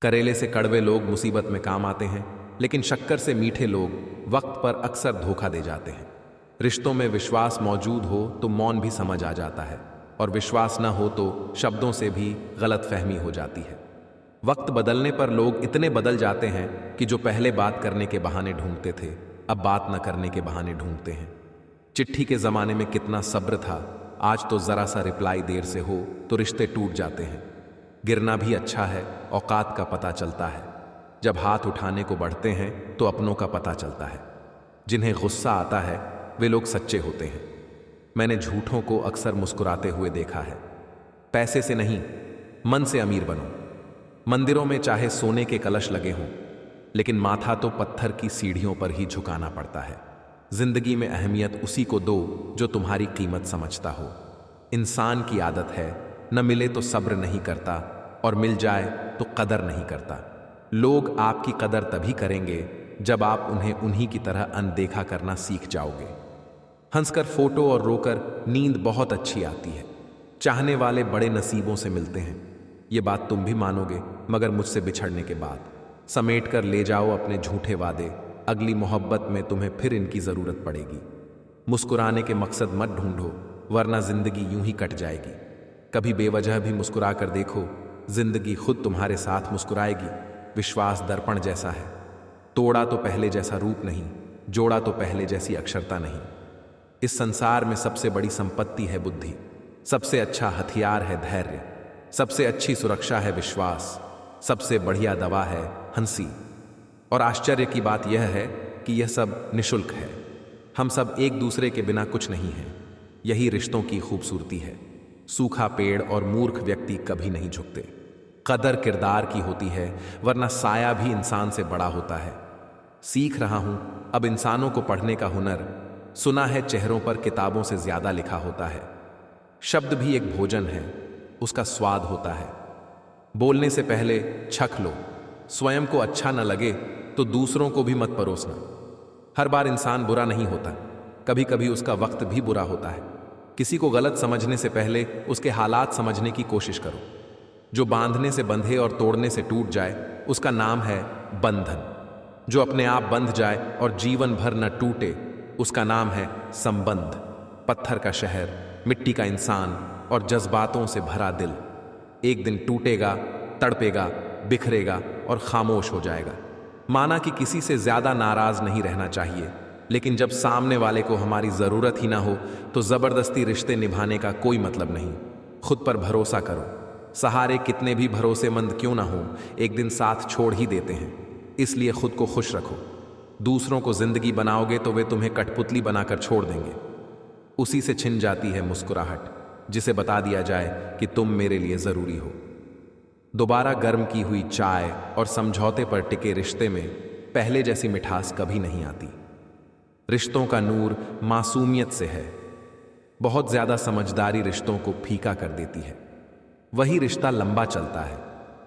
करेले से कड़वे लोग मुसीबत में काम आते हैं, लेकिन शक्कर से मीठे लोग वक्त पर अक्सर धोखा दे जाते हैं। रिश्तों में विश्वास मौजूद हो तो मौन भी समझ आ जाता है, और विश्वास न हो तो शब्दों से भी गलतफहमी हो जाती है। वक्त बदलने पर लोग इतने बदल जाते हैं कि जो पहले बात करने के बहाने ढूंढते थे, अब बात न करने के बहाने ढूंढते हैं। चिट्ठी के ज़माने में कितना सब्र था, आज तो ज़रा सा रिप्लाई देर से हो तो रिश्ते टूट जाते हैं। गिरना भी अच्छा है, औकात का पता चलता है। जब हाथ उठाने को बढ़ते हैं तो अपनों का पता चलता है। जिन्हें गुस्सा आता है वे लोग सच्चे होते हैं। मैंने झूठों को अक्सर मुस्कुराते हुए देखा है। पैसे से नहीं, मन से अमीर बनो। मंदिरों में चाहे सोने के कलश लगे हों, लेकिन माथा तो पत्थर की सीढ़ियों पर ही झुकाना पड़ता है। जिंदगी में अहमियत उसी को दो जो तुम्हारी कीमत समझता हो। इंसान की आदत है, न मिले तो सब्र नहीं करता, और मिल जाए तो कदर नहीं करता। लोग आपकी कदर तभी करेंगे जब आप उन्हें उन्हीं की तरह अनदेखा करना सीख जाओगे। हंसकर फोटो और रोकर नींद बहुत अच्छी आती है। चाहने वाले बड़े नसीबों से मिलते हैं, ये बात तुम भी मानोगे, मगर मुझसे बिछड़ने के बाद। समेट कर ले जाओ अपने झूठे वादे, अगली मोहब्बत में तुम्हें फिर इनकी ज़रूरत पड़ेगी। मुस्कुराने के मकसद मत ढूंढो, वरना जिंदगी यूं ही कट जाएगी। कभी बेवजह भी मुस्कुरा कर देखो, जिंदगी खुद तुम्हारे साथ मुस्कुराएगी। विश्वास दर्पण जैसा है, तोड़ा तो पहले जैसा रूप नहीं, जोड़ा तो पहले जैसी अक्षरता नहीं। इस संसार में सबसे बड़ी संपत्ति है बुद्धि, सबसे अच्छा हथियार है धैर्य, सबसे अच्छी सुरक्षा है विश्वास, सबसे बढ़िया दवा है हंसी। और आश्चर्य की बात यह है कि यह सब निशुल्क है। हम सब एक दूसरे के बिना कुछ नहीं हैं। यही रिश्तों की खूबसूरती है। सूखा पेड़ और मूर्ख व्यक्ति कभी नहीं झुकते। कदर किरदार की होती है, वरना साया भी इंसान से बड़ा होता है। सीख रहा हूं अब इंसानों को पढ़ने का हुनर। सुना है चेहरों पर किताबों से ज्यादा लिखा होता है। शब्द भी एक भोजन है, उसका स्वाद होता है। बोलने से पहले छक लो, स्वयं को अच्छा न लगे तो दूसरों को भी मत परोसना। हर बार इंसान बुरा नहीं होता, कभी कभी उसका वक्त भी बुरा होता है। किसी को गलत समझने से पहले उसके हालात समझने की कोशिश करो। जो बांधने से बंधे और तोड़ने से टूट जाए, उसका नाम है बंधन। जो अपने आप बंध जाए और जीवन भर न टूटे, उसका नाम है संबंध। पत्थर का शहर, मिट्टी का इंसान और जज्बातों से भरा दिल एक दिन टूटेगा, तड़पेगा, बिखरेगा और खामोश हो जाएगा। माना कि किसी से ज्यादा नाराज नहीं रहना चाहिए, लेकिन जब सामने वाले को हमारी जरूरत ही ना हो तो जबरदस्ती रिश्ते निभाने का कोई मतलब नहीं। खुद पर भरोसा करो। सहारे कितने भी भरोसेमंद क्यों ना हो, एक दिन साथ छोड़ ही देते हैं। इसलिए खुद को खुश रखो। दूसरों को जिंदगी बनाओगे तो वे तुम्हें कठपुतली बनाकर छोड़ देंगे। उसी से छिन जाती है मुस्कुराहट, जिसे बता दिया जाए कि तुम मेरे लिए जरूरी हो। दोबारा गर्म की हुई चाय और समझौते पर टिके रिश्ते में पहले जैसी मिठास कभी नहीं आती। रिश्तों का नूर मासूमियत से है। बहुत ज्यादा समझदारी रिश्तों को फीका कर देती है। वही रिश्ता लंबा चलता है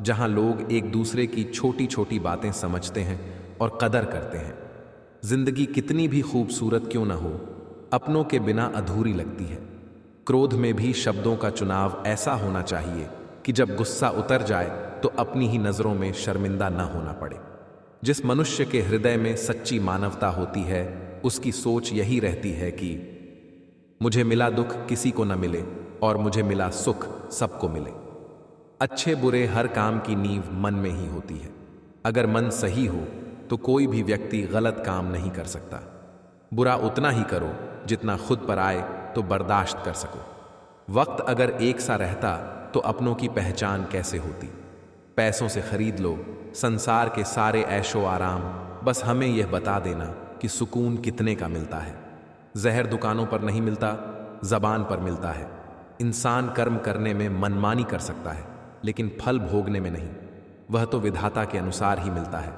जहां लोग एक दूसरे की छोटी छोटी बातें समझते हैं और कदर करते हैं। जिंदगी कितनी भी खूबसूरत क्यों ना हो, अपनों के बिना अधूरी लगती है। क्रोध में भी शब्दों का चुनाव ऐसा होना चाहिए कि जब गुस्सा उतर जाए तो अपनी ही नजरों में शर्मिंदा न होना पड़े। जिस मनुष्य के हृदय में सच्ची मानवता होती है, उसकी सोच यही रहती है कि मुझे मिला दुख किसी को न मिले और मुझे मिला सुख सबको मिले। अच्छे बुरे हर काम की नींव मन में ही होती है। अगर मन सही हो तो कोई भी व्यक्ति गलत काम नहीं कर सकता। बुरा उतना ही करो जितना खुद पर आए तो बर्दाश्त कर सको। वक्त अगर एक सा रहता तो अपनों की पहचान कैसे होती। पैसों से खरीद लो संसार के सारे ऐशो आराम, बस हमें यह बता देना कि सुकून कितने का मिलता है। जहर दुकानों पर नहीं मिलता, जबान पर मिलता है। इंसान कर्म करने में मनमानी कर सकता है, लेकिन फल भोगने में नहीं। वह तो विधाता के अनुसार ही मिलता है।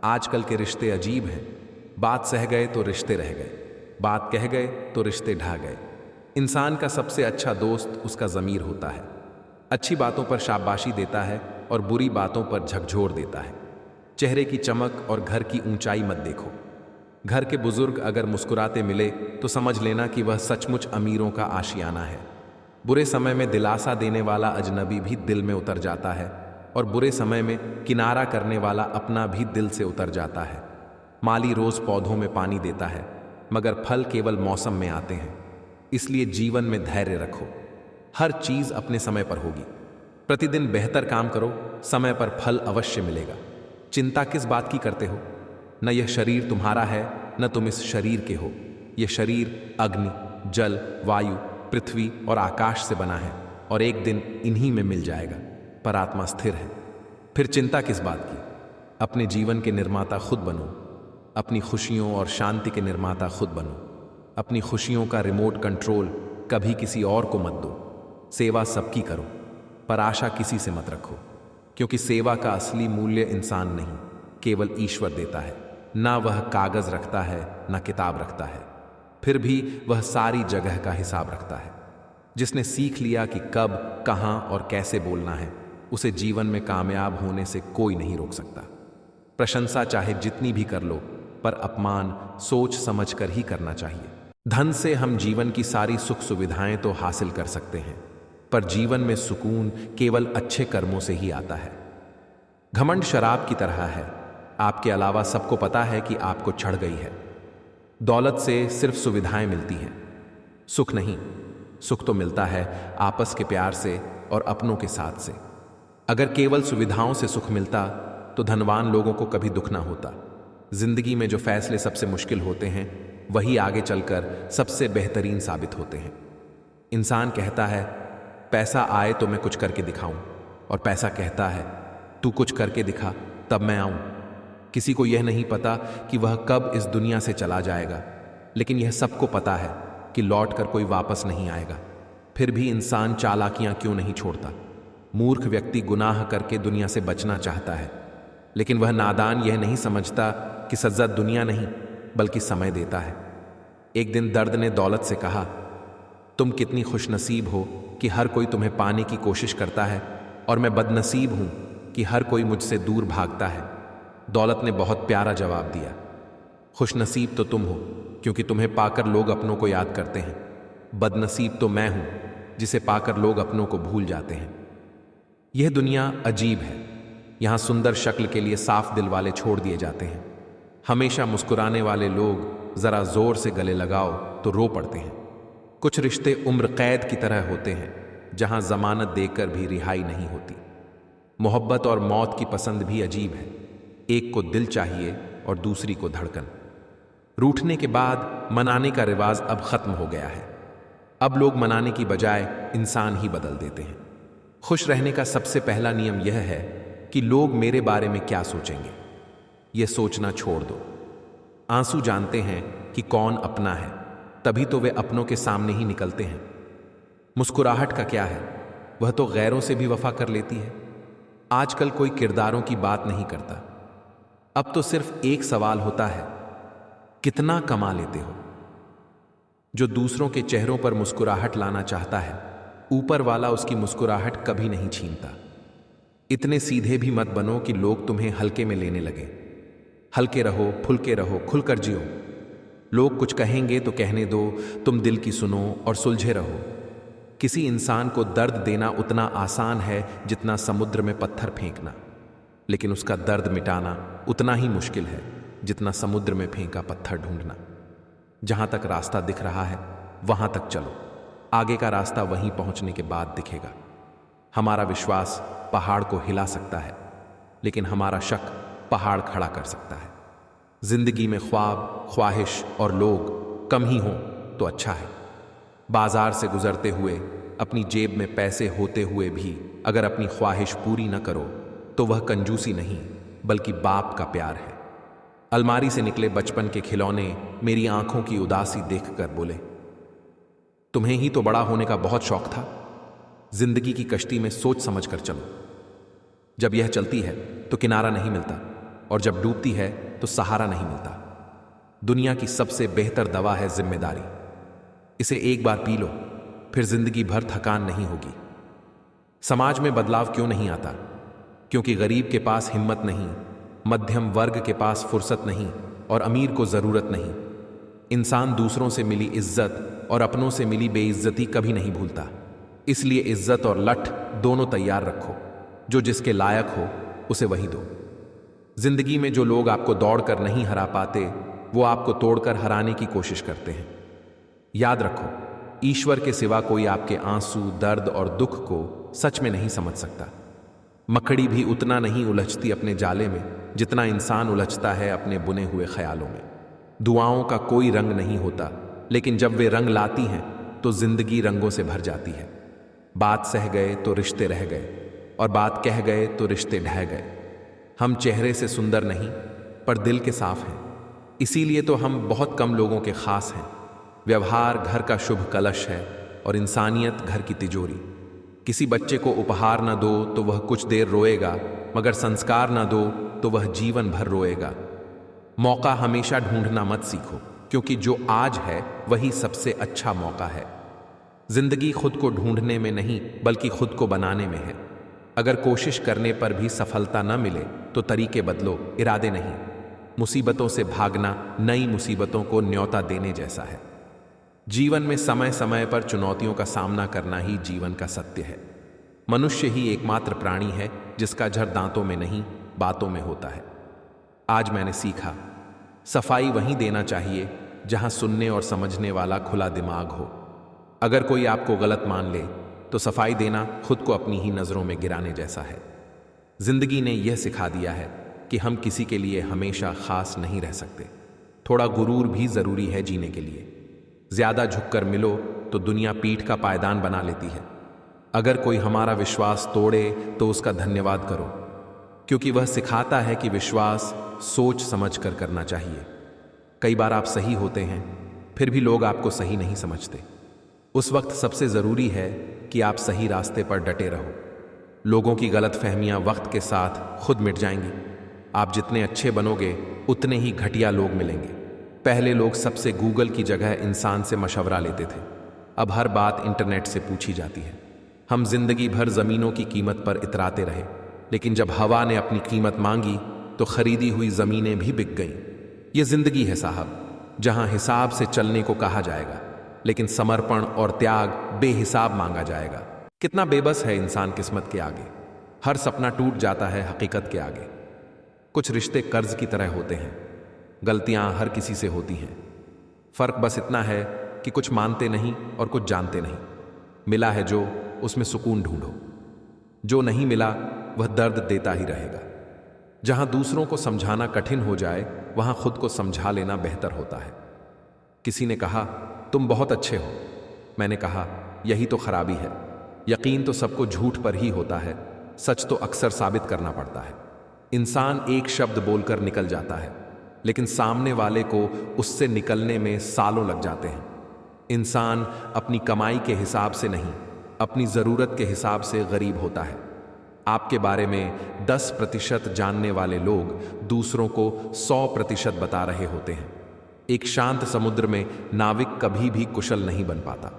आजकल के रिश्ते अजीब हैं। बात सह गए तो रिश्ते रह गए, बात कह गए तो रिश्ते ढह गए। इंसान का सबसे अच्छा दोस्त उसका ज़मीर होता है। अच्छी बातों पर शाबाशी देता है और बुरी बातों पर झकझोर देता है। चेहरे की चमक और घर की ऊंचाई मत देखो। घर के बुजुर्ग अगर मुस्कुराते मिले तो समझ लेना कि वह सचमुच अमीरों का आशियाना है। बुरे समय में दिलासा देने वाला अजनबी भी दिल में उतर जाता है। और बुरे समय में किनारा करने वाला अपना भी दिल से उतर जाता है। माली रोज पौधों में पानी देता है, मगर फल केवल मौसम में आते हैं। इसलिए जीवन में धैर्य रखो, हर चीज अपने समय पर होगी। प्रतिदिन बेहतर काम करो, समय पर फल अवश्य मिलेगा। चिंता किस बात की करते हो? न यह शरीर तुम्हारा है, न तुम इस शरीर के हो। यह शरीर अग्नि, जल, वायु, पृथ्वी और आकाश से बना है और एक दिन इन्हीं में मिल जाएगा। पर आत्मा स्थिर है। फिर चिंता किस बात की? अपने जीवन के निर्माता खुद बनो। अपनी खुशियों और शांति के निर्माता खुद बनो। अपनी खुशियों का रिमोट कंट्रोल कभी किसी और को मत दो। सेवा सबकी करो, पर आशा किसी से मत रखो, क्योंकि सेवा का असली मूल्य इंसान नहीं, केवल ईश्वर देता है। ना वह कागज रखता है, ना किताब रखता है, फिर भी वह सारी जगह का हिसाब रखता है। जिसने सीख लिया कि कब, कहां और कैसे बोलना है, उसे जीवन में कामयाब होने से कोई नहीं रोक सकता। प्रशंसा चाहे जितनी भी कर लो, पर अपमान सोच समझ कर ही करना चाहिए। धन से हम जीवन की सारी सुख सुविधाएं तो हासिल कर सकते हैं, पर जीवन में सुकून केवल अच्छे कर्मों से ही आता है। घमंड शराब की तरह है, आपके अलावा सबको पता है कि आपको चढ़ गई है। दौलत से सिर्फ सुविधाएं मिलती हैं, सुख नहीं। सुख तो मिलता है आपस के प्यार से और अपनों के साथ से। अगर केवल सुविधाओं से सुख मिलता तो धनवान लोगों को कभी दुख ना होता। जिंदगी में जो फैसले सबसे मुश्किल होते हैं, वही आगे चलकर सबसे बेहतरीन साबित होते हैं। इंसान कहता है पैसा आए तो मैं कुछ करके दिखाऊं, और पैसा कहता है तू कुछ करके दिखा तब मैं आऊं। किसी को यह नहीं पता कि वह कब इस दुनिया से चला जाएगा, लेकिन यह सबको पता है कि लौट कर कोई वापस नहीं आएगा। फिर भी इंसान चालाकियां क्यों नहीं छोड़ता? मूर्ख व्यक्ति गुनाह करके दुनिया से बचना चाहता है, लेकिन वह नादान यह नहीं समझता कि सजा दुनिया नहीं बल्कि समय देता है। एक दिन दर्द ने दौलत से कहा, तुम कितनी खुशनसीब हो कि हर कोई तुम्हें पाने की कोशिश करता है, और मैं बदनसीब हूं कि हर कोई मुझसे दूर भागता है। दौलत ने बहुत प्यारा जवाब दिया, खुशनसीब तो तुम हो क्योंकि तुम्हें पाकर लोग अपनों को याद करते हैं। बदनसीब तो मैं हूं जिसे पाकर लोग अपनों को भूल जाते हैं। यह दुनिया अजीब है। यहां सुंदर शक्ल के लिए साफ दिल वाले छोड़ दिए जाते हैं। हमेशा मुस्कुराने वाले लोग जरा जोर से गले लगाओ तो रो पड़ते हैं। कुछ रिश्ते उम्र कैद की तरह होते हैं, जहां जमानत देकर भी रिहाई नहीं होती। मोहब्बत और मौत की पसंद भी अजीब है। एक को दिल चाहिए और दूसरी को धड़कन। रूठने के बाद मनाने का रिवाज अब खत्म हो गया है। अब लोग मनाने की बजाय इंसान ही बदल देते हैं। खुश रहने का सबसे पहला नियम यह है कि लोग मेरे बारे में क्या सोचेंगे, यह सोचना छोड़ दो। आंसू जानते हैं कि कौन अपना है, तभी तो वे अपनों के सामने ही निकलते हैं। मुस्कुराहट का क्या है, वह तो गैरों से भी वफा कर लेती है। आजकल कोई किरदारों की बात नहीं करता। अब तो सिर्फ एक सवाल होता है, कितना कमा लेते हो? जो दूसरों के चेहरों पर मुस्कुराहट लाना चाहता है, ऊपर वाला उसकी मुस्कुराहट कभी नहीं छीनता। इतने सीधे भी मत बनो कि लोग तुम्हें हल्के में लेने लगे। हल्के रहो, फुल्के रहो, खुलकर जियो। लोग कुछ कहेंगे तो कहने दो, तुम दिल की सुनो और सुलझे रहो। किसी इंसान को दर्द देना उतना आसान है जितना समुद्र में पत्थर फेंकना, लेकिन उसका दर्द मिटाना उतना ही मुश्किल है जितना समुद्र में फेंका पत्थर ढूंढना। जहां तक रास्ता दिख रहा है वहां तक चलो, आगे का रास्ता वहीं पहुंचने के बाद दिखेगा। हमारा विश्वास पहाड़ को हिला सकता है, लेकिन हमारा शक पहाड़ खड़ा कर सकता है। जिंदगी में ख्वाब, ख्वाहिश और लोग कम ही हों तो अच्छा है। बाजार से गुजरते हुए अपनी जेब में पैसे होते हुए भी अगर अपनी ख्वाहिश पूरी न करो तो वह कंजूसी नहीं बल्कि बाप का प्यार है। अलमारी से निकले बचपन के खिलौने मेरी आंखों की उदासी देखकर बोले, तुम्हें ही तो बड़ा होने का बहुत शौक था। जिंदगी की कश्ती में सोच समझ कर चलो। जब यह चलती है तो किनारा नहीं मिलता, और जब डूबती है तो सहारा नहीं मिलता। दुनिया की सबसे बेहतर दवा है जिम्मेदारी। इसे एक बार पी लो, फिर जिंदगी भर थकान नहीं होगी। समाज में बदलाव क्यों नहीं आता? क्योंकि गरीब के पास हिम्मत नहीं, मध्यम वर्ग के पास फुर्सत नहीं और अमीर को जरूरत नहीं। इंसान दूसरों से मिली इज्जत और अपनों से मिली बेइज्जती कभी नहीं भूलता। इसलिए इज्जत और लठ दोनों तैयार रखो। जो जिसके लायक हो उसे वही दो। जिंदगी में जो लोग आपको दौड़कर नहीं हरा पाते, वो आपको तोड़कर हराने की कोशिश करते हैं। याद रखो, ईश्वर के सिवा कोई आपके आंसू, दर्द और दुख को सच में नहीं समझ सकता। मकड़ी भी उतना नहीं उलझती अपने जाले में जितना इंसान उलझता है अपने बुने हुए ख्यालों में। दुआओं का कोई रंग नहीं होता, लेकिन जब वे रंग लाती हैं तो जिंदगी रंगों से भर जाती है। बात सह गए तो रिश्ते रह गए, और बात कह गए तो रिश्ते ढह गए। हम चेहरे से सुंदर नहीं, पर दिल के साफ हैं। इसीलिए तो हम बहुत कम लोगों के खास हैं। व्यवहार घर का शुभ कलश है और इंसानियत घर की तिजोरी। किसी बच्चे को उपहार न दो तो वह कुछ देर रोएगा, मगर संस्कार न दो तो वह जीवन भर रोएगा। मौका हमेशा ढूंढना मत सीखो, क्योंकि जो आज है वही सबसे अच्छा मौका है। जिंदगी खुद को ढूंढने में नहीं, बल्कि खुद को बनाने में है। अगर कोशिश करने पर भी सफलता न मिले तो तरीके बदलो, इरादे नहीं। मुसीबतों से भागना नई मुसीबतों को न्योता देने जैसा है। जीवन में समय समय पर चुनौतियों का सामना करना ही जीवन का सत्य है। मनुष्य ही एकमात्र प्राणी है जिसका झर दांतों में नहीं, बातों में होता है। आज मैंने सीखा, सफाई वहीं देना चाहिए जहां सुनने और समझने वाला खुला दिमाग हो। अगर कोई आपको गलत मान ले तो सफाई देना खुद को अपनी ही नजरों में गिराने जैसा है। जिंदगी ने यह सिखा दिया है कि हम किसी के लिए हमेशा खास नहीं रह सकते। थोड़ा गुरूर भी जरूरी है जीने के लिए। ज्यादा झुककर मिलो तो दुनिया पीठ का पायदान बना लेती है। अगर कोई हमारा विश्वास तोड़े तो उसका धन्यवाद करो, क्योंकि वह सिखाता है कि विश्वास सोच समझ कर करना चाहिए। कई बार आप सही होते हैं, फिर भी लोग आपको सही नहीं समझते। उस वक्त सबसे जरूरी है कि आप सही रास्ते पर डटे रहो। लोगों की गलतफहमियां वक्त के साथ खुद मिट जाएंगी। आप जितने अच्छे बनोगे उतने ही घटिया लोग मिलेंगे। पहले लोग सबसे गूगल की जगह इंसान से मशवरा लेते थे। अब हर बात इंटरनेट से पूछी जाती है। हम जिंदगी भर जमीनों की कीमत पर इतराते रहे, लेकिन जब हवा ने अपनी कीमत मांगी तो खरीदी हुई जमीनें भी बिक गईं। ये जिंदगी है साहब, जहां हिसाब से चलने को कहा जाएगा, लेकिन समर्पण और त्याग बेहिसाब मांगा जाएगा। कितना बेबस है इंसान किस्मत के आगे। हर सपना टूट जाता है हकीकत के आगे। कुछ रिश्ते कर्ज की तरह होते हैं। गलतियां हर किसी से होती हैं। फर्क बस इतना है कि कुछ मानते नहीं और कुछ जानते नहीं। मिला है जो, उसमें सुकून ढूंढो। जो नहीं मिला वह दर्द देता ही रहेगा। जहां दूसरों को समझाना कठिन हो जाए, वहां खुद को समझा लेना बेहतर होता है। किसी ने कहा, तुम बहुत अच्छे हो। मैंने कहा, यही तो खराबी है। यकीन तो सबको झूठ पर ही होता है, सच तो अक्सर साबित करना पड़ता है। इंसान एक शब्द बोलकर निकल जाता है, लेकिन सामने वाले को उससे निकलने में सालों लग जाते हैं। इंसान अपनी कमाई के हिसाब से नहीं, अपनी जरूरत के हिसाब से गरीब होता है। आपके बारे में 10% जानने वाले लोग दूसरों को 100% बता रहे होते हैं। एक शांत समुद्र में नाविक कभी भी कुशल नहीं बन पाता।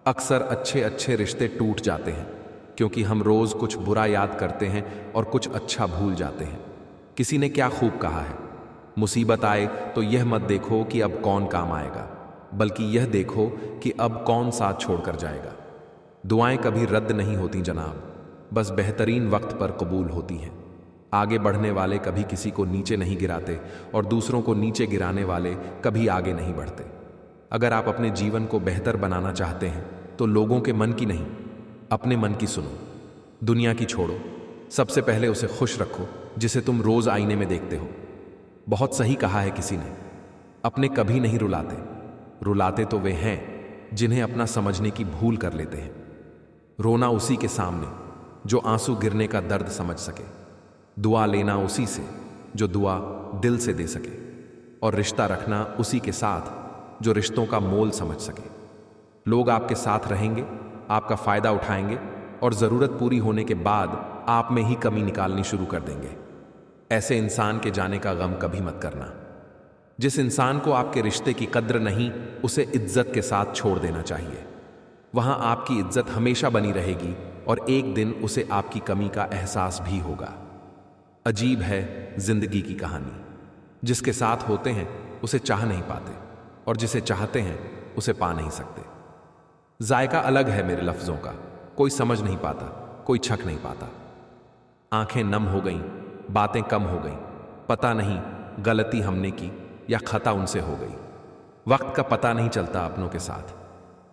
अक्सर अच्छे अच्छे रिश्ते टूट जाते हैं, क्योंकि हम रोज कुछ बुरा याद करते हैं और कुछ अच्छा भूल जाते हैं। किसी ने क्या खूब कहा है, मुसीबत आए तो यह मत देखो कि अब कौन काम आएगा, बल्कि यह देखो कि अब कौन साथ छोड़कर जाएगा। दुआएं कभी रद्द नहीं होती जनाब, बस बेहतरीन वक्त पर कबूल होती हैं। आगे बढ़ने वाले कभी किसी को नीचे नहीं गिराते, और दूसरों को नीचे गिराने वाले कभी आगे नहीं बढ़ते। अगर आप अपने जीवन को बेहतर बनाना चाहते हैं तो लोगों के मन की नहीं, अपने मन की सुनो। दुनिया की छोड़ो, सबसे पहले उसे खुश रखो जिसे तुम रोज आईने में देखते हो। बहुत सही कहा है किसी ने, अपने कभी नहीं रुलाते, रुलाते तो वे हैं जिन्हें अपना समझने की भूल कर लेते हैं। रोना उसी के सामने जो आंसू गिरने का दर्द समझ सके। दुआ लेना उसी से जो दुआ दिल से दे सके, और रिश्ता रखना उसी के साथ जो रिश्तों का मोल समझ सके। लोग आपके साथ रहेंगे, आपका फायदा उठाएंगे, और जरूरत पूरी होने के बाद आप में ही कमी निकालनी शुरू कर देंगे। ऐसे इंसान के जाने का गम कभी मत करना। जिस इंसान को आपके रिश्ते की कद्र नहीं, उसे इज्जत के साथ छोड़ देना चाहिए। वहां आपकी इज्जत हमेशा बनी रहेगी, और एक दिन उसे आपकी कमी का एहसास भी होगा। अजीब है जिंदगी की कहानी। जिसके साथ होते हैं उसे चाह नहीं पाते, और जिसे चाहते हैं उसे पा नहीं सकते। जायका अलग है मेरे लफ्जों का, कोई समझ नहीं पाता, कोई छक नहीं पाता। आंखें नम हो गईं, बातें कम हो गईं। पता नहीं गलती हमने की या खता उनसे हो गई। वक्त का पता नहीं चलता अपनों के साथ,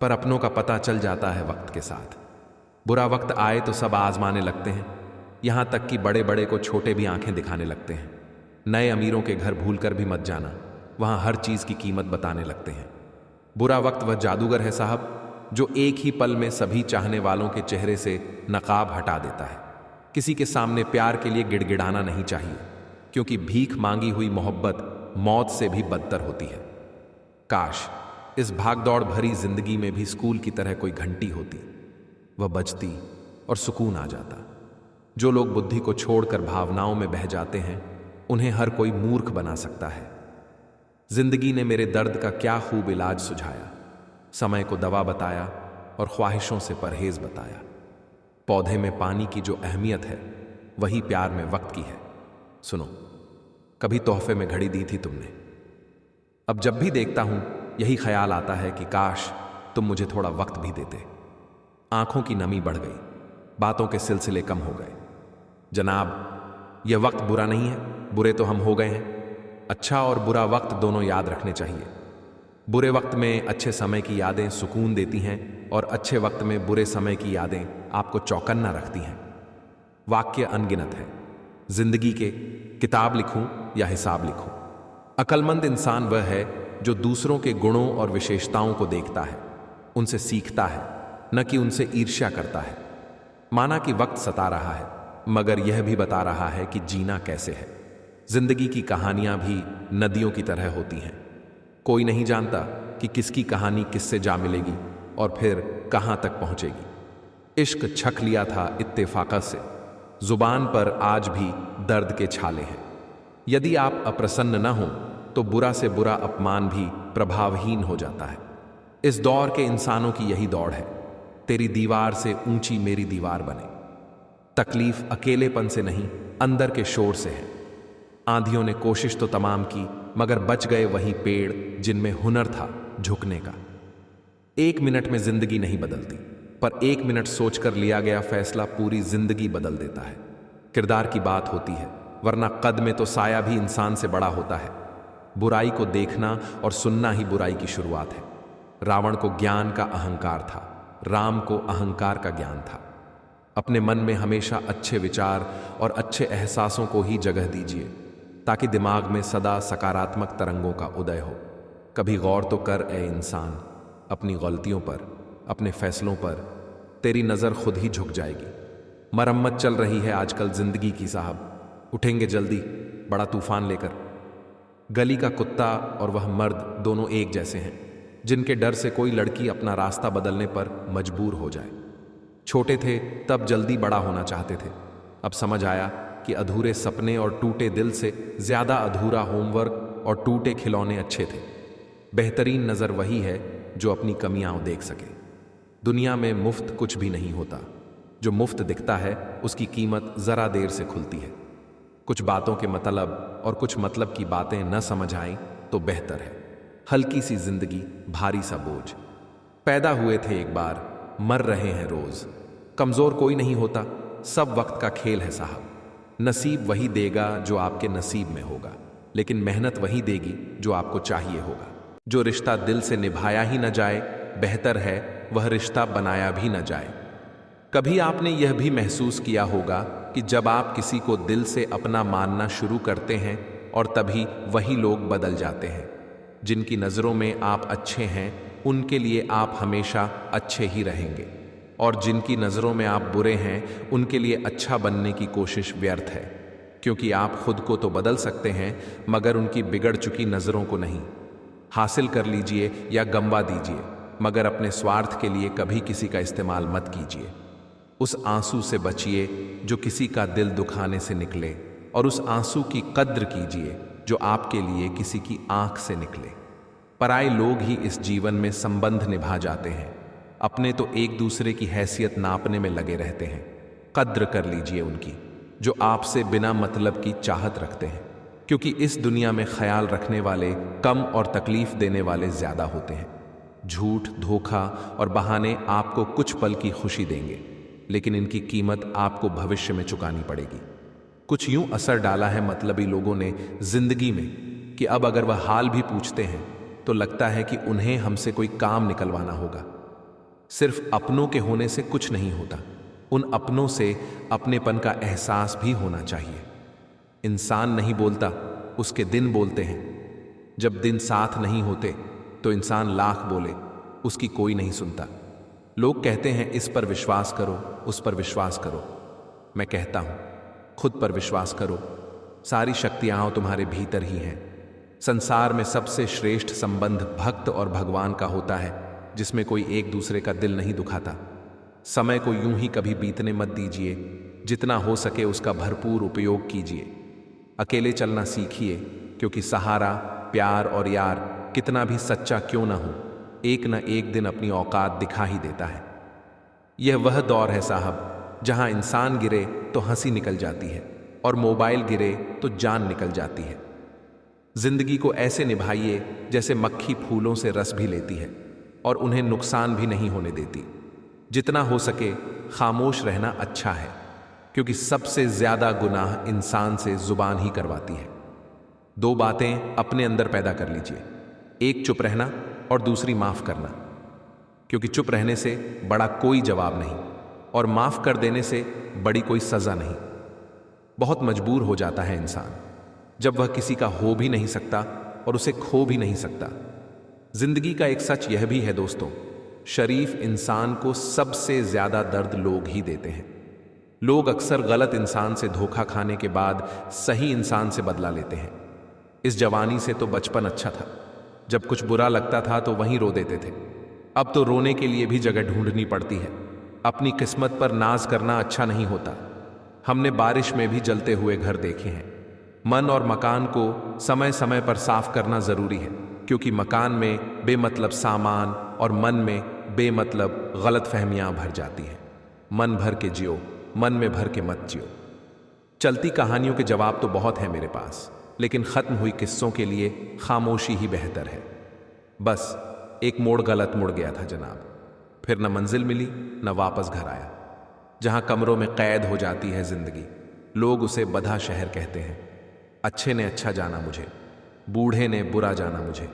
पर अपनों का पता चल जाता है वक्त के साथ। बुरा वक्त आए तो सब आजमाने लगते हैं, यहां तक कि बड़े बड़े को छोटे भी आंखें दिखाने लगते हैं। नए अमीरों के घर भूल कर भी मत जाना, वहां हर चीज की कीमत बताने लगते हैं। बुरा वक्त वह जादूगर है साहब, जो एक ही पल में सभी चाहने वालों के चेहरे से नकाब हटा देता है। किसी के सामने प्यार के लिए गिड़गिड़ाना नहीं चाहिए, क्योंकि भीख मांगी हुई मोहब्बत मौत से भी बदतर होती है। काश इस भागदौड़ भरी जिंदगी में भी स्कूल की तरह कोई घंटी होती, वह बजती और सुकून आ जाता। जो लोग बुद्धि को छोड़कर भावनाओं में बह जाते हैं, उन्हें हर कोई मूर्ख बना सकता है। जिंदगी ने मेरे दर्द का क्या खूब इलाज सुझाया, समय को दवा बताया और ख्वाहिशों से परहेज बताया। पौधे में पानी की जो अहमियत है, वही प्यार में वक्त की है। सुनो, कभी तोहफे में घड़ी दी थी तुमने। अब जब भी देखता हूं, यही ख्याल आता है कि काश तुम मुझे थोड़ा वक्त भी देते। आंखों की नमी बढ़ गई, बातों के सिलसिले कम हो गए। जनाब, यह वक्त बुरा नहीं है, बुरे तो हम हो गए हैं। अच्छा और बुरा वक्त दोनों याद रखने चाहिए। बुरे वक्त में अच्छे समय की यादें सुकून देती हैं, और अच्छे वक्त में बुरे समय की यादें आपको चौकन्ना रखती हैं। वाक्य अनगिनत है जिंदगी के, किताब लिखूं या हिसाब लिखूं। अक्लमंद इंसान वह है जो दूसरों के गुणों और विशेषताओं को देखता है, उनसे सीखता है, न कि उनसे ईर्ष्या करता है। माना कि वक्त सता रहा है, मगर यह भी बता रहा है कि जीना कैसे है। जिंदगी की कहानियां भी नदियों की तरह होती हैं। कोई नहीं जानता कि किसकी कहानी किससे जा मिलेगी और फिर कहां तक पहुंचेगी। इश्क छक लिया था इत्तेफाकत से, जुबान पर आज भी दर्द के छाले हैं। यदि आप अप्रसन्न न हो तो बुरा से बुरा अपमान भी प्रभावहीन हो जाता है। इस दौर के इंसानों की यही दौड़ है, तेरी दीवार से ऊंची मेरी दीवार बने। तकलीफ अकेलेपन से नहीं, अंदर के शोर से है। आंधियों ने कोशिश तो तमाम की, मगर बच गए वही पेड़ जिनमें हुनर था झुकने का। 1 मिनट में जिंदगी नहीं बदलती, पर 1 मिनट सोचकर लिया गया फैसला पूरी जिंदगी बदल देता है। किरदार की बात होती है, वरना कद में तो साया भी इंसान से बड़ा होता है। बुराई को देखना और सुनना ही बुराई की शुरुआत है। रावण को ज्ञान का अहंकार था, राम को अहंकार का ज्ञान था। अपने मन में हमेशा अच्छे विचार और अच्छे एहसासों को ही जगह दीजिए, ताकि दिमाग में सदा सकारात्मक तरंगों का उदय हो। कभी गौर तो कर ए इंसान, अपनी गलतियों पर, अपने फैसलों पर। तेरी नज़र खुद ही झुक जाएगी। मरम्मत चल रही है आजकल जिंदगी की साहब, उठेंगे जल्दी बड़ा तूफान लेकर। गली का कुत्ता और वह मर्द दोनों एक जैसे हैं, जिनके डर से कोई लड़की अपना रास्ता बदलने पर मजबूर हो जाए। छोटे थे तब जल्दी बड़ा होना चाहते थे, अब समझ आया कि अधूरे सपने और टूटे दिल से ज्यादा अधूरा होमवर्क और टूटे खिलौने अच्छे थे। बेहतरीन नज़र वही है जो अपनी कमियां देख सके। दुनिया में मुफ्त कुछ भी नहीं होता, जो मुफ्त दिखता है उसकी कीमत जरा देर से खुलती है। कुछ बातों के मतलब और कुछ मतलब की बातें न समझ आएं तो बेहतर है। हल्की सी जिंदगी, भारी सा बोझ। पैदा हुए थे एक बार, मर रहे हैं रोज। कमजोर कोई नहीं होता, सब वक्त का खेल है साहब। नसीब वही देगा जो आपके नसीब में होगा, लेकिन मेहनत वही देगी जो आपको चाहिए होगा। जो रिश्ता दिल से निभाया ही न जाए, बेहतर है वह रिश्ता बनाया भी न जाए। कभी आपने यह भी महसूस किया होगा कि जब आप किसी को दिल से अपना मानना शुरू करते हैं और तभी वही लोग बदल जाते हैं। जिनकी नज़रों में आप अच्छे हैं, उनके लिए आप हमेशा अच्छे ही रहेंगे, और जिनकी नज़रों में आप बुरे हैं, उनके लिए अच्छा बनने की कोशिश व्यर्थ है। क्योंकि आप खुद को तो बदल सकते हैं, मगर उनकी बिगड़ चुकी नज़रों को नहीं। हासिल कर लीजिए या गंवा दीजिए, मगर अपने स्वार्थ के लिए कभी किसी का इस्तेमाल मत कीजिए। उस आंसू से बचिए जो किसी का दिल दुखाने से निकले, और उस आंसू की कद्र कीजिए जो आपके लिए किसी की आंख से निकले। पराये लोग ही इस जीवन में संबंध निभा जाते हैं, अपने तो एक दूसरे की हैसियत नापने में लगे रहते हैं। कद्र कर लीजिए उनकी जो आपसे बिना मतलब की चाहत रखते हैं, क्योंकि इस दुनिया में ख्याल रखने वाले कम और तकलीफ देने वाले ज्यादा होते हैं। झूठ, धोखा और बहाने आपको कुछ पल की खुशी देंगे, लेकिन इनकी कीमत आपको भविष्य में चुकानी पड़ेगी। कुछ यूं असर डाला है मतलबी लोगों ने जिंदगी में कि अब अगर वह हाल भी पूछते हैं तो लगता है कि उन्हें हमसे कोई काम निकलवाना होगा। सिर्फ अपनों के होने से कुछ नहीं होता, उन अपनों से अपनेपन का एहसास भी होना चाहिए। इंसान नहीं बोलता, उसके दिन बोलते हैं। जब दिन साथ नहीं होते तो इंसान लाख बोले, उसकी कोई नहीं सुनता। लोग कहते हैं इस पर विश्वास करो, उस पर विश्वास करो। मैं कहता हूं खुद पर विश्वास करो। सारी शक्तियां तुम्हारे भीतर ही हैं। संसार में सबसे श्रेष्ठ संबंध भक्त और भगवान का होता है, जिसमें कोई एक दूसरे का दिल नहीं दुखाता। समय को यूं ही कभी बीतने मत दीजिए, जितना हो सके उसका भरपूर उपयोग कीजिए। अकेले चलना सीखिए, क्योंकि सहारा, प्यार और यार कितना भी सच्चा क्यों ना हो, एक न एक दिन अपनी औकात दिखा ही देता है। यह वह दौर है साहब, जहां इंसान गिरे तो हंसी निकल जाती है और मोबाइल गिरे तो जान निकल जाती है। जिंदगी को ऐसे निभाइए जैसे मक्खी फूलों से रस भी लेती है और उन्हें नुकसान भी नहीं होने देती। जितना हो सके खामोश रहना अच्छा है, क्योंकि सबसे ज्यादा गुनाह इंसान से जुबान ही करवाती है। दो बातें अपने अंदर पैदा कर लीजिए, एक चुप रहना और दूसरी माफ करना, क्योंकि चुप रहने से बड़ा कोई जवाब नहीं और माफ कर देने से बड़ी कोई सजा नहीं। बहुत मजबूर हो जाता है इंसान जब वह किसी का हो भी नहीं सकता और उसे खो भी नहीं सकता। जिंदगी का एक सच यह भी है दोस्तों, शरीफ इंसान को सबसे ज्यादा दर्द लोग ही देते हैं। लोग अक्सर गलत इंसान से धोखा खाने के बाद सही इंसान से बदला लेते हैं। इस जवानी से तो बचपन अच्छा था, जब कुछ बुरा लगता था तो वहीं रो देते थे। अब तो रोने के लिए भी जगह ढूंढनी पड़ती है। अपनी किस्मत पर नाज करना अच्छा नहीं होता। हमने बारिश में भी जलते हुए घर देखे हैं। मन और मकान को समय समय पर साफ करना जरूरी है, क्योंकि मकान में बेमतलब सामान और मन में बेमतलब गलतफहमियां भर जाती हैं। मन भर के जियो, मन में भर के मत जियो। चलती कहानियों के जवाब तो बहुत हैं मेरे पास, लेकिन खत्म हुई किस्सों के लिए खामोशी ही बेहतर है। बस एक मोड़ गलत मुड़ गया था जनाब, फिर न मंजिल मिली न वापस घर आया। जहां कमरों में कैद हो जाती है जिंदगी, लोग उसे बधा शहर कहते हैं। अच्छे ने अच्छा जाना मुझे, बूढ़े ने बुरा जाना मुझे।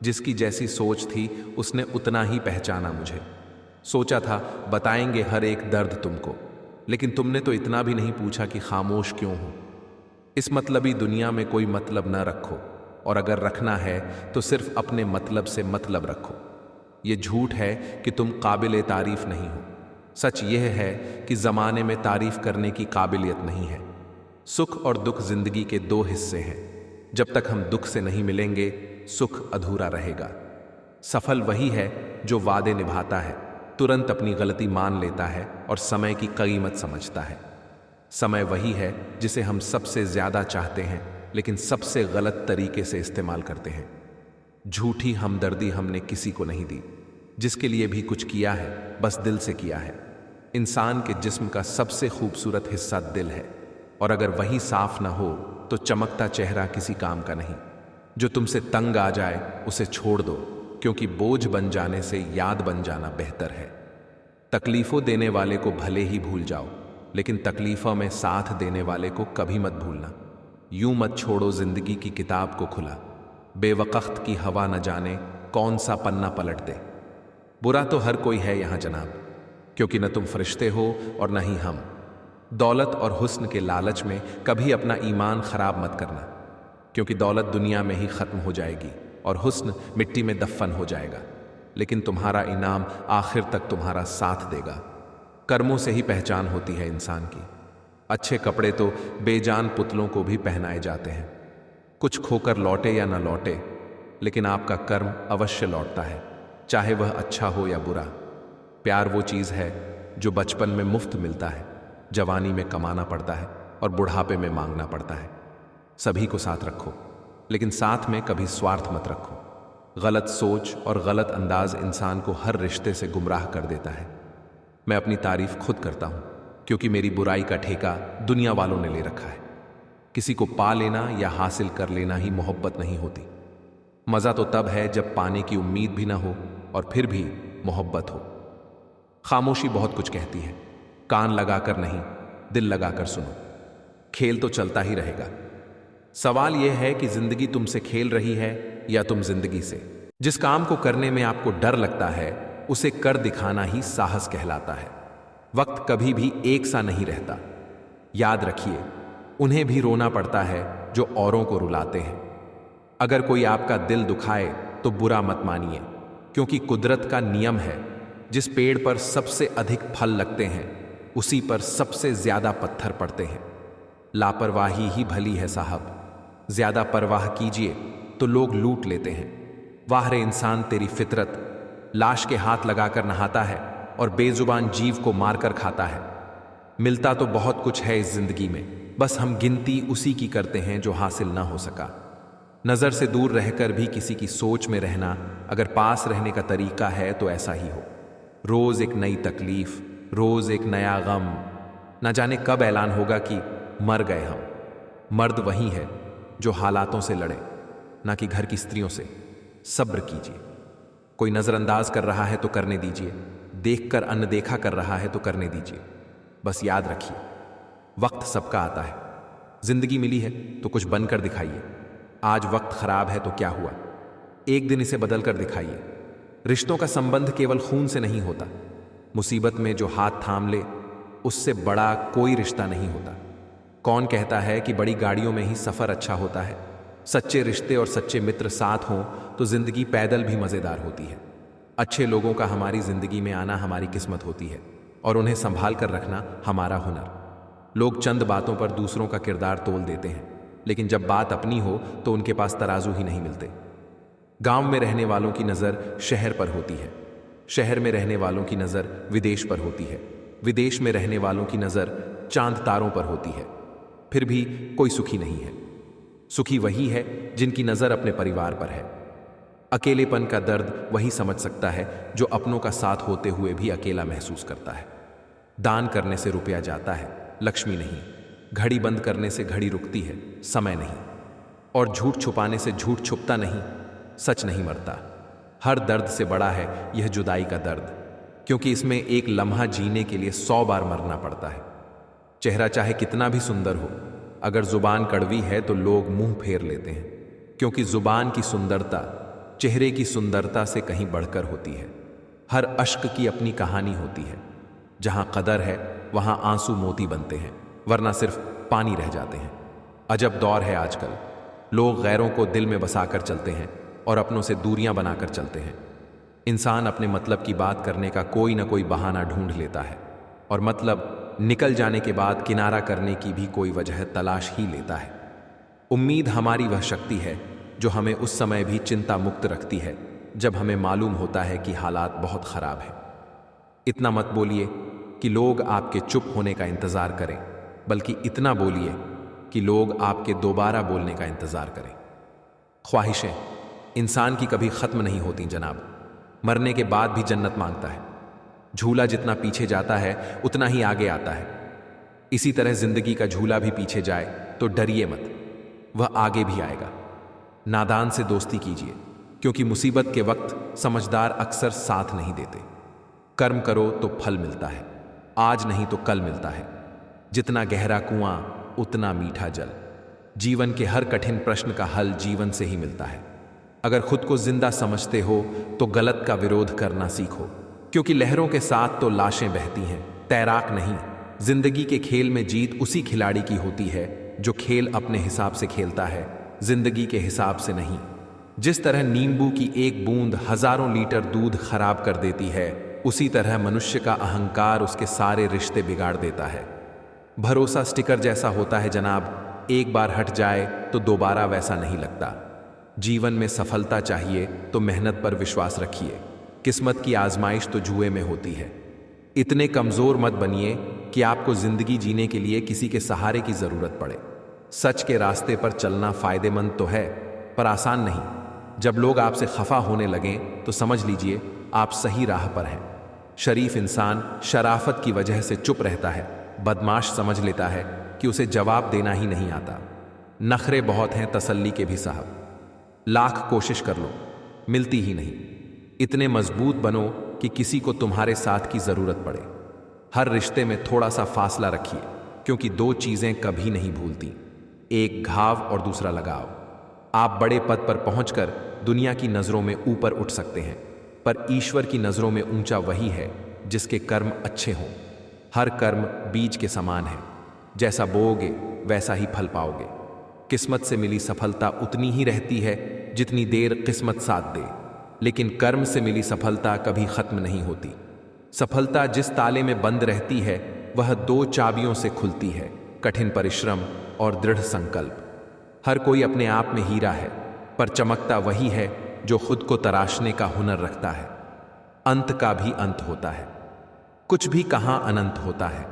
जिसकी जैसी सोच थी उसने उतना ही पहचाना मुझे। सोचा था बताएंगे हर एक दर्द तुमको, लेकिन तुमने तो इतना भी नहीं पूछा कि खामोश क्यों हो। इस मतलबी दुनिया में कोई मतलब न रखो, और अगर रखना है तो सिर्फ अपने मतलब से मतलब रखो। ये झूठ है कि तुम काबिल तारीफ नहीं हो। सच यह है कि जमाने में तारीफ करने की काबिलियत नहीं है। सुख और दुख जिंदगी के दो हिस्से हैं। जब तक हम दुख से नहीं मिलेंगे, सुख अधूरा रहेगा। सफल वही है जो वादे निभाता है, तुरंत अपनी गलती मान लेता है और समय की कीमत समझता है। समय वही है जिसे हम सबसे ज्यादा चाहते हैं, लेकिन सबसे गलत तरीके से इस्तेमाल करते हैं। झूठी हमदर्दी हमने किसी को नहीं दी। जिसके लिए भी कुछ किया है, बस दिल से किया है। इंसान के जिस्म का सबसे खूबसूरत हिस्सा दिल है, और अगर वही साफ ना हो तो चमकता चेहरा किसी काम का नहीं। जो तुमसे तंग आ जाए उसे छोड़ दो, क्योंकि बोझ बन जाने से याद बन जाना बेहतर है। तकलीफों देने वाले को भले ही भूल जाओ, लेकिन तकलीफों में साथ देने वाले को कभी मत भूलना। यूं मत छोड़ो जिंदगी की किताब को खुला, बेवक्त की हवा न जाने कौन सा पन्ना पलट दे। बुरा तो हर कोई है यहां जनाब, क्योंकि न तुम फरिश्ते हो और न ही हम। दौलत और हुस्न के लालच में कभी अपना ईमान खराब मत करना, क्योंकि दौलत दुनिया में ही खत्म हो जाएगी और हुस्न मिट्टी में दफन हो जाएगा, लेकिन तुम्हारा इनाम आखिर तक तुम्हारा साथ देगा। कर्मों से ही पहचान होती है इंसान की। अच्छे कपड़े तो बेजान पुतलों को भी पहनाए जाते हैं। कुछ खोकर लौटे या न लौटे, लेकिन आपका कर्म अवश्य लौटता है, चाहे वह अच्छा हो या बुरा। प्यार वो चीज है जो बचपन में मुफ्त मिलता है, जवानी में कमाना पड़ता है और बुढ़ापे में मांगना पड़ता है। सभी को साथ रखो, लेकिन साथ में कभी स्वार्थ मत रखो। गलत सोच और गलत अंदाज इंसान को हर रिश्ते से गुमराह कर देता है। मैं अपनी तारीफ खुद करता हूं, क्योंकि मेरी बुराई का ठेका दुनिया वालों ने ले रखा है। किसी को पा लेना या हासिल कर लेना ही मोहब्बत नहीं होती। मजा तो तब है जब पाने की उम्मीद भी ना हो और फिर भी मोहब्बत हो। खामोशी बहुत कुछ कहती है, कान लगाकर नहीं, दिल लगाकर सुनो। खेल तो चलता ही रहेगा। सवाल यह है कि जिंदगी तुमसे खेल रही है या तुम जिंदगी से। जिस काम को करने में आपको डर लगता है उसे कर दिखाना ही साहस कहलाता है। वक्त कभी भी एक सा नहीं रहता। याद रखिए, उन्हें भी रोना पड़ता है जो औरों को रुलाते हैं। अगर कोई आपका दिल दुखाए तो बुरा मत मानिए, क्योंकि कुदरत का नियम है, जिस पेड़ पर सबसे अधिक फल लगते हैं उसी पर सबसे ज्यादा पत्थर पड़ते हैं। लापरवाही ही भली है साहब। ज्यादा परवाह कीजिए तो लोग लूट लेते हैं। वाह रे इंसान तेरी फितरत, लाश के हाथ लगाकर नहाता है और बेजुबान जीव को मारकर खाता है। मिलता तो बहुत कुछ है इस जिंदगी में, बस हम गिनती उसी की करते हैं जो हासिल ना हो सका। नजर से दूर रहकर भी किसी की सोच में रहना अगर पास रहने का तरीका है तो ऐसा ही हो। रोज एक नई तकलीफ, रोज एक नया गम। ना जाने कब ऐलान होगा कि मर गए हम। मर्द वही है जो हालातों से लड़े, ना कि घर की स्त्रियों से। सब्र कीजिए। कोई नजरअंदाज कर रहा है तो करने दीजिए, देखकर अनदेखा कर रहा है तो करने दीजिए। बस याद रखिए, वक्त सबका आता है। जिंदगी मिली है तो कुछ बनकर दिखाइए। आज वक्त खराब है तो क्या हुआ, एक दिन इसे बदल कर दिखाइए। रिश्तों का संबंध केवल खून से नहीं होता। मुसीबत में जो हाथ थाम ले उससे बड़ा कोई रिश्ता नहीं होता। कौन कहता है कि बड़ी गाड़ियों में ही सफर अच्छा होता है। सच्चे रिश्ते और सच्चे मित्र साथ हों तो जिंदगी पैदल भी मजेदार होती है। अच्छे लोगों का हमारी जिंदगी में आना हमारी किस्मत होती है और उन्हें संभाल कर रखना हमारा हुनर। लोग चंद बातों पर दूसरों का किरदार तोल देते हैं, लेकिन जब बात अपनी हो तो उनके पास तराजू ही नहीं मिलते। गांव में रहने वालों की नजर शहर पर होती है, शहर में रहने वालों की नजर विदेश पर होती है, विदेश में रहने वालों की नजर चांद तारों पर होती है। फिर भी कोई सुखी नहीं है। सुखी वही है जिनकी नजर अपने परिवार पर है। अकेलेपन का दर्द वही समझ सकता है जो अपनों का साथ होते हुए भी अकेला महसूस करता है। दान करने से रुपया जाता है, लक्ष्मी नहीं। घड़ी बंद करने से घड़ी रुकती है, समय नहीं। और झूठ छुपाने से झूठ छुपता नहीं, सच नहीं मरता। हर दर्द से बड़ा है यह जुदाई का दर्द, क्योंकि इसमें एक लम्हा जीने के लिए 100 बार मरना पड़ता है। चेहरा चाहे कितना भी सुंदर हो, अगर जुबान कड़वी है तो लोग मुंह फेर लेते हैं, क्योंकि जुबान की सुंदरता चेहरे की सुंदरता से कहीं बढ़कर होती है। हर अश्क की अपनी कहानी होती है। जहां कदर है वहां आंसू मोती बनते हैं, वरना सिर्फ पानी रह जाते हैं। अजब दौर है आजकल। लोग गैरों को दिल में बसाकर चलते हैं और अपनों से दूरियां बनाकर चलते हैं। इंसान अपने मतलब की बात करने का कोई ना कोई बहाना ढूंढ लेता है और मतलब निकल जाने के बाद किनारा करने की भी कोई वजह तलाश ही लेता है। उम्मीद हमारी वह शक्ति है जो हमें उस समय भी चिंता मुक्त रखती है जब हमें मालूम होता है कि हालात बहुत खराब हैं। इतना मत बोलिए कि लोग आपके चुप होने का इंतजार करें, बल्कि इतना बोलिए कि लोग आपके दोबारा बोलने का इंतजार करें। ख्वाहिशें इंसान की कभी खत्म नहीं होती जनाब। मरने के बाद भी जन्नत मांगता है। झूला जितना पीछे जाता है उतना ही आगे आता है। इसी तरह जिंदगी का झूला भी पीछे जाए तो डरिए मत, वह आगे भी आएगा। नादान से दोस्ती कीजिए, क्योंकि मुसीबत के वक्त समझदार अक्सर साथ नहीं देते। कर्म करो तो फल मिलता है, आज नहीं तो कल मिलता है। जितना गहरा कुआं उतना मीठा जल। जीवन के हर कठिन प्रश्न का हल जीवन से ही मिलता है। अगर खुद को जिंदा समझते हो तो गलत का विरोध करना सीखो, क्योंकि लहरों के साथ तो लाशें बहती हैं, तैराक नहीं। जिंदगी के खेल में जीत उसी खिलाड़ी की होती है जो खेल अपने हिसाब से खेलता है, जिंदगी के हिसाब से नहीं। जिस तरह नींबू की एक बूंद हजारों लीटर दूध खराब कर देती है, उसी तरह मनुष्य का अहंकार उसके सारे रिश्ते बिगाड़ देता है। भरोसा स्टिकर जैसा होता है जनाब, एक बार हट जाए तो दोबारा वैसा नहीं लगता। जीवन में सफलता चाहिए तो मेहनत पर विश्वास रखिए। किस्मत की आजमाइश तो जुए में होती है। इतने कमजोर मत बनिए कि आपको जिंदगी जीने के लिए किसी के सहारे की जरूरत पड़े। सच के रास्ते पर चलना फायदेमंद तो है, पर आसान नहीं। जब लोग आपसे खफा होने लगें तो समझ लीजिए आप सही राह पर हैं। शरीफ इंसान शराफत की वजह से चुप रहता है, बदमाश समझ लेता है कि उसे जवाब देना ही नहीं आता। नखरे बहुत हैं तसल्ली के भी साहब, लाख कोशिश कर लो मिलती ही नहीं। इतने मजबूत बनो कि किसी को तुम्हारे साथ की जरूरत पड़े। हर रिश्ते में थोड़ा सा फासला रखिए, क्योंकि दो चीजें कभी नहीं भूलती, एक घाव और दूसरा लगाव। आप बड़े पद पर पहुंचकर दुनिया की नजरों में ऊपर उठ सकते हैं, पर ईश्वर की नजरों में ऊंचा वही है जिसके कर्म अच्छे हों। हर कर्म बीज के समान है, जैसा बोओगे वैसा ही फल पाओगे। किस्मत से मिली सफलता उतनी ही रहती है जितनी देर किस्मत साथ दे, लेकिन कर्म से मिली सफलता कभी खत्म नहीं होती। सफलता जिस ताले में बंद रहती है वह दो चाबियों से खुलती है, कठिन परिश्रम और दृढ़ संकल्प। हर कोई अपने आप में हीरा है, पर चमकता वही है जो खुद को तराशने का हुनर रखता है। अंत का भी अंत होता है, कुछ भी कहाँ अनंत होता है।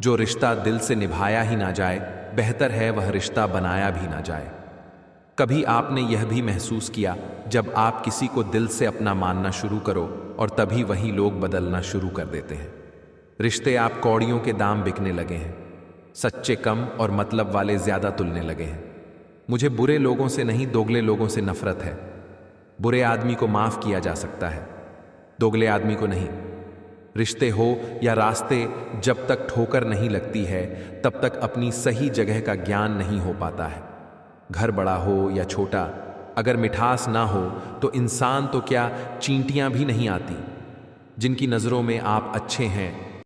जो रिश्ता दिल से निभाया ही ना जाए, बेहतर है वह रिश्ता बनाया भी ना जाए। कभी आपने यह भी महसूस किया, जब आप किसी को दिल से अपना मानना शुरू करो और तभी वही लोग बदलना शुरू कर देते हैं। रिश्ते आप कौड़ियों के दाम बिकने लगे हैं, सच्चे कम और मतलब वाले ज्यादा तुलने लगे हैं। मुझे बुरे लोगों से नहीं, दोगले लोगों से नफरत है। बुरे आदमी को माफ किया जा सकता है, दोगले आदमी को नहीं। रिश्ते हो या रास्ते, जब तक ठोकर नहीं लगती है तब तक अपनी सही जगह का ज्ञान नहीं हो पाता है। घर बड़ा हो या छोटा, अगर मिठास ना हो तो इंसान तो क्या, चींटियां भी नहीं आती। जिनकी नजरों में आप अच्छे हैं